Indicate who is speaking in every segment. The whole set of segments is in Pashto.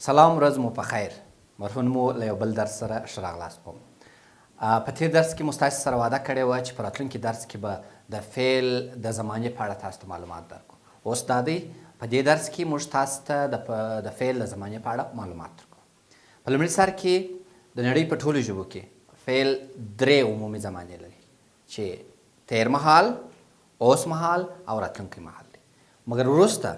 Speaker 1: سلام ورځ مو په خیر. مرهون مو له یو بل درس سره ښه راغلاست کوم. په تېر درس کې مو ستاسو سره وعده کړې وه چې په راتلونکي درس کې به د فعل د زمانې په اړه تاسو ته معلومات درکړو. اوس دا دی په دې درس کې موږ تاسو ته د فعل د زمانې په اړه معلومات درکړو. په لومړي سر کې د نړۍ په ټولو ژبو کې فعل درې عمومي زمانې لري چې تېر مهال، اوس مهال او راتلونکی مهال دی. مګر وروسته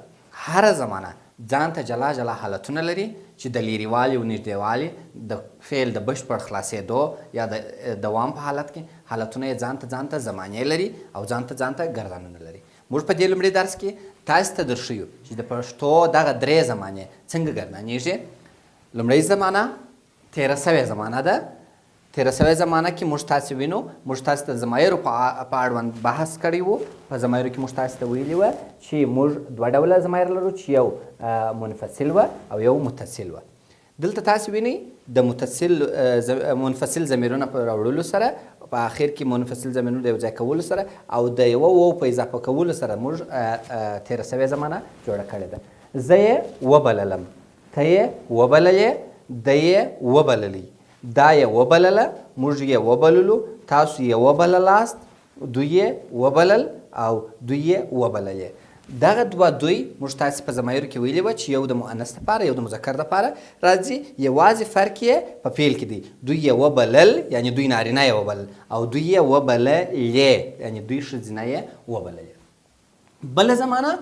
Speaker 1: هره زمانه ځان ته جلا جلا حالتونه لري چې د لیرېوالي او نږدېوالي د فعل د بشپړ خلاصېدو یا د دوام په حالت کې حالتونه یې ځان ته زمانې لري او ځان ته ګردانونه لري. موږ په دې لومړي درس کې تاسو ته درښیو چې د پښتو دغه درې زمانې څنګه ګردانېږي. لومړۍ زمانه تېره سوې زمانه ده. تېره سوې زمانه کې موږ تاسو وینو، موږ تاسو ته ضمایرو په اړوند بحث کړی و. په ضمایرو کې موږ تاسو ته ویلي وه چې موږ دوه ډوله ضمایر لرو چې یو منفصل و او یو متصل و. دلته تاسو وینئ د منفصل ضمیرونه په راوړلو سره په آخر کې منفصل ضمیرونه د یو ځای کولو سره او د یوه و په اضافه کولو سره موږ تېره سوې زمانه جوړه کړې ده. زه یې وبللم، ته یې وبللې، ده یې وبللی، دا یې وبلله، موږ یې وبللو، تاسو یې وبللاست، دوی یې وبلل او دوی یې وبللې. دغه دوه دوی موږ تاسې په ضمایرو کې ویلي وه چې یو د مؤنث دپاره یو د مذکر دپاره راځي. یوازې فرق یې په فعل کې دی. دوی یې وبلل یعنې دوی نارینه یې وبلل او دوی یې وبللې یعنې دوی ښځینه یې وبللې. بله زمانه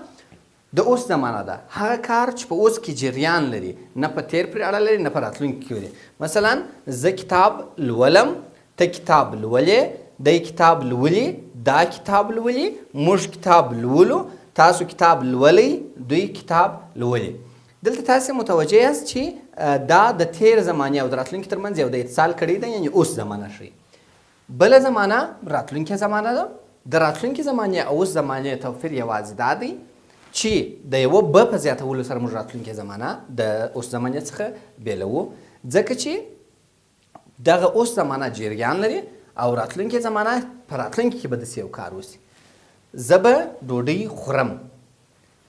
Speaker 1: د اوس زمانه ده. هغه کار چې په اوس کې جریان لري، نه په تېر پورې اړه لري نه په راتلونکي کې لري. مثلا زه کتاب لولم، ته کتاب لولې، دی کتاب لولي، دا کتاب لولي، موږ کتاب لولو، تاسو کتاب لولئ، دوی کتاب لولي. دلته تاسې متوجه یاست چې دا د تېر زمانې او د راتلونکي ترمنځ یو د اتصال کړی ده، یعنې اوس زمانه ښیي. بله زمانه راتلونکې زمانه ده. د راتلونکې زمانې او اوس زمانې توپیر یوازې دا دی چې د یوه ب په زیاتولو سره موږ راتلونکې زمانه د اوس زمانې څخه بېلوو، ځکه چې دغه اوس زمانه جریان لري او راتلونکې زمانه په راتلونکي کې به داسې یو کار وسي. زه به ډوډۍ خورم،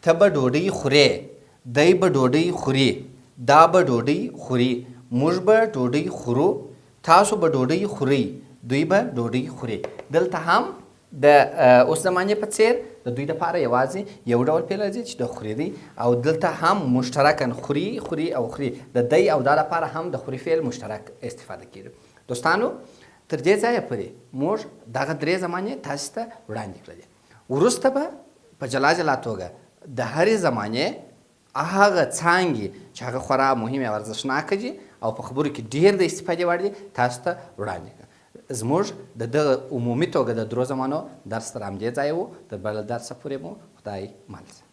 Speaker 1: ته به ډوډۍ خورې، دی به ډوډۍ خوري، دا به ډوډۍ خوري، موږ به ډوډۍ خورو، تاسو به ډوډۍ خورئ، دوی به ډوډۍ خوري. دلته هم د اوس زمانې په څېر د دوی دپاره یوازې یو ډول فعل راځي چې د خوري دی او دلته هم مشترکاً خوري او خوري. د دی او دا لپاره هم د خوري فعل مشترک استفاده کېږي. دوستانو تر دې ځایه پورې موږ دغه درې زمانې تاسو ته وړاندې کړلې. وروسته به په جلا جلا توګه د هرې زمانې هغه څانګې چې هغه خورا مهمې او ارزښتناکه دي او په خبرو کې ډېر د استفادې وړ دي تاسو ته وړاندې کړه. زموږ د دغه عمومي توګه د درو زمانو درس تر همدې ځایه و. تر بله درسه پورې مو خدای مل شه.